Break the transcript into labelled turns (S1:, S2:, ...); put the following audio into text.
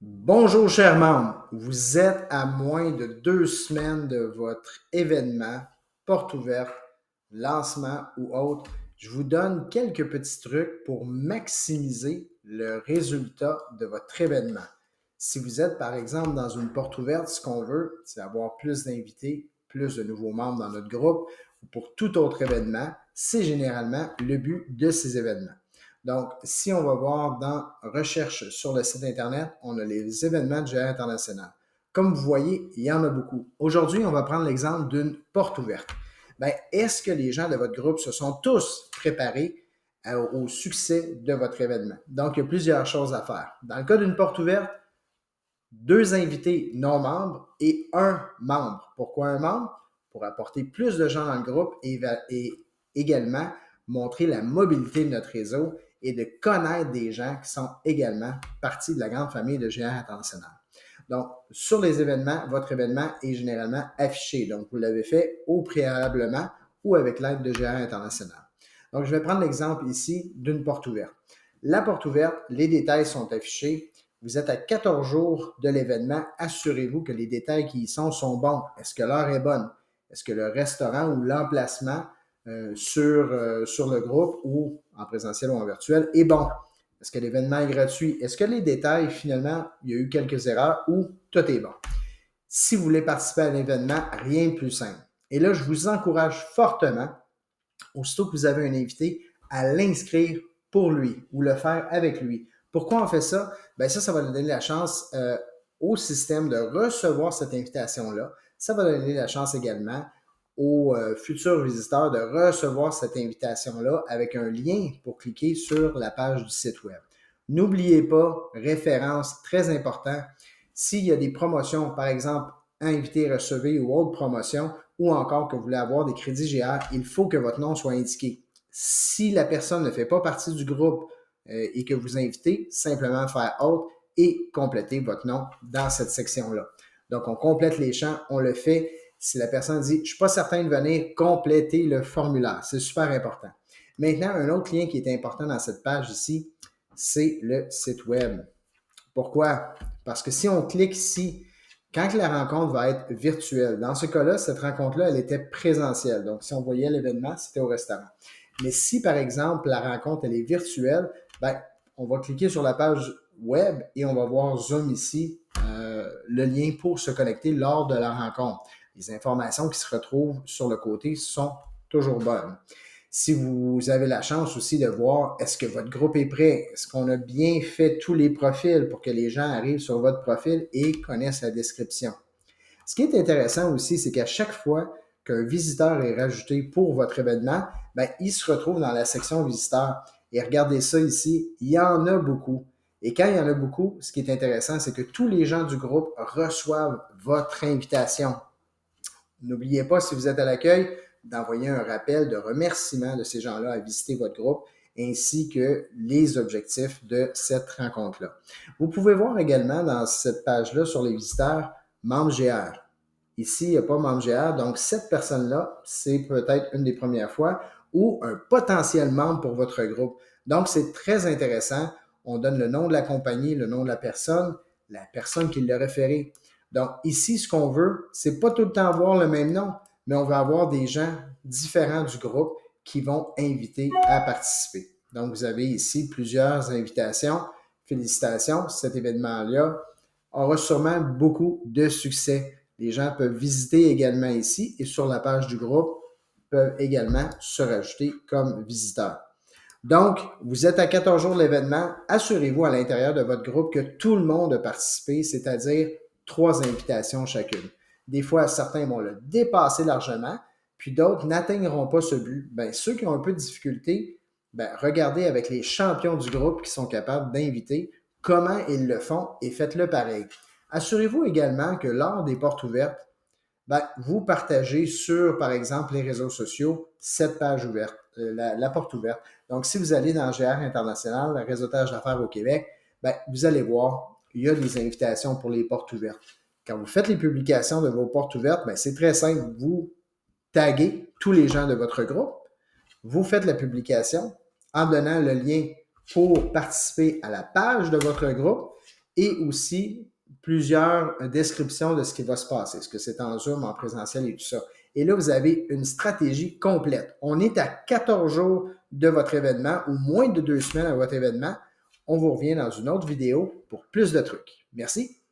S1: Bonjour chers membres, vous êtes à moins de 2 semaines de votre événement, porte ouverte, lancement ou autre. Je vous donne quelques petits trucs pour maximiser le résultat de votre événement. Si vous êtes par exemple dans une porte ouverte, ce qu'on veut, c'est avoir plus d'invités, plus de nouveaux membres dans notre groupe ou pour tout autre événement. C'est généralement le but de ces événements. Donc, si on va voir dans Recherche sur le site Internet, on a les événements de GR international. Comme vous voyez, il y en a beaucoup. Aujourd'hui, on va prendre l'exemple d'une porte ouverte. Bien, est-ce que les gens de votre groupe se sont tous préparés au succès de votre événement? Donc, il y a plusieurs choses à faire. Dans le cas d'une porte ouverte, 2 invités non membres et un membre. Pourquoi un membre? Pour apporter plus de gens dans le groupe et également montrer la mobilité de notre réseau et de connaître des gens qui sont également partie de la grande famille de GR International. Donc, sur les événements, votre événement est généralement affiché. Donc, vous l'avez fait au préalablement ou avec l'aide de GR International. Donc, je vais prendre l'exemple ici d'une porte ouverte. La porte ouverte, les détails sont affichés. Vous êtes à 14 jours de l'événement. Assurez-vous que les détails qui y sont bons. Est-ce que l'heure est bonne? Est-ce que le restaurant ou l'emplacement sur le groupe ou en présentiel ou en virtuel est bon? Est-ce que l'événement est gratuit? Est-ce que les détails, finalement, il y a eu quelques erreurs ou tout est bon? Si vous voulez participer à l'événement, rien de plus simple. Et là, je vous encourage fortement, aussitôt que vous avez un invité, à l'inscrire pour lui ou le faire avec lui. Pourquoi on fait ça? Bien, ça va donner la chance au système de recevoir cette invitation-là. Ça va donner la chance également aux futurs visiteurs de recevoir cette invitation-là avec un lien pour cliquer sur la page du site web. N'oubliez pas, référence très important, s'il y a des promotions, par exemple, invité, recevez ou autre promotion, ou encore que vous voulez avoir des crédits GR, il faut que votre nom soit indiqué. Si la personne ne fait pas partie du groupe et que vous invitez, simplement faire autre et compléter votre nom dans cette section-là. Donc, on complète les champs, on le fait. Si la personne dit « je ne suis pas certain de venir », compléter le formulaire. C'est super important. Maintenant, un autre lien qui est important dans cette page ici, c'est le site web. Pourquoi? Parce que si on clique ici, quand la rencontre va être virtuelle, dans ce cas-là, cette rencontre-là, elle était présentielle. Donc, si on voyait l'événement, c'était au restaurant. Mais si, par exemple, la rencontre, elle est virtuelle, ben, on va cliquer sur la page web et on va voir Zoom ici, le lien pour se connecter lors de la rencontre. Les informations qui se retrouvent sur le côté sont toujours bonnes. Si vous avez la chance aussi de voir est-ce que votre groupe est prêt, est-ce qu'on a bien fait tous les profils pour que les gens arrivent sur votre profil et connaissent la description. Ce qui est intéressant aussi, c'est qu'à chaque fois qu'un visiteur est rajouté pour votre événement, ben, il se retrouve dans la section visiteurs. Et regardez ça ici, il y en a beaucoup. Et quand il y en a beaucoup, ce qui est intéressant, c'est que tous les gens du groupe reçoivent votre invitation. N'oubliez pas, si vous êtes à l'accueil, d'envoyer un rappel de remerciement de ces gens-là à visiter votre groupe, ainsi que les objectifs de cette rencontre-là. Vous pouvez voir également dans cette page-là sur les visiteurs, membres GR. Ici, il n'y a pas membre GR, donc cette personne-là, c'est peut-être une des premières fois ou un potentiel membre pour votre groupe. Donc, c'est très intéressant. On donne le nom de la compagnie, le nom de la personne qui l'a référé. Donc, ici, ce qu'on veut, c'est pas tout le temps avoir le même nom, mais on va avoir des gens différents du groupe qui vont inviter à participer. Donc, vous avez ici plusieurs invitations. Félicitations, cet événement-là aura sûrement beaucoup de succès. Les gens peuvent visiter également ici et sur la page du groupe peuvent également se rajouter comme visiteurs. Donc, vous êtes à 14 jours de l'événement. Assurez-vous à l'intérieur de votre groupe que tout le monde a participé, c'est-à-dire 3 invitations chacune. Des fois, certains vont le dépasser largement, puis d'autres n'atteindront pas ce but. Bien, ceux qui ont un peu de difficulté, bien, regardez avec les champions du groupe qui sont capables d'inviter comment ils le font et faites-le pareil. Assurez-vous également que lors des portes ouvertes, ben, vous partagez sur, par exemple, les réseaux sociaux, cette page ouverte, la porte ouverte. Donc, si vous allez dans GR International, le réseautage d'affaires au Québec, ben, vous allez voir, il y a des invitations pour les portes ouvertes. Quand vous faites les publications de vos portes ouvertes, ben, c'est très simple. Vous taguez tous les gens de votre groupe, vous faites la publication en donnant le lien pour participer à la page de votre groupe et aussi plusieurs descriptions de ce qui va se passer. Est-ce que c'est en Zoom, en présentiel et tout ça. Et là, vous avez une stratégie complète. On est à 14 jours de votre événement ou moins de 2 semaines à votre événement. On vous revient dans une autre vidéo pour plus de trucs. Merci.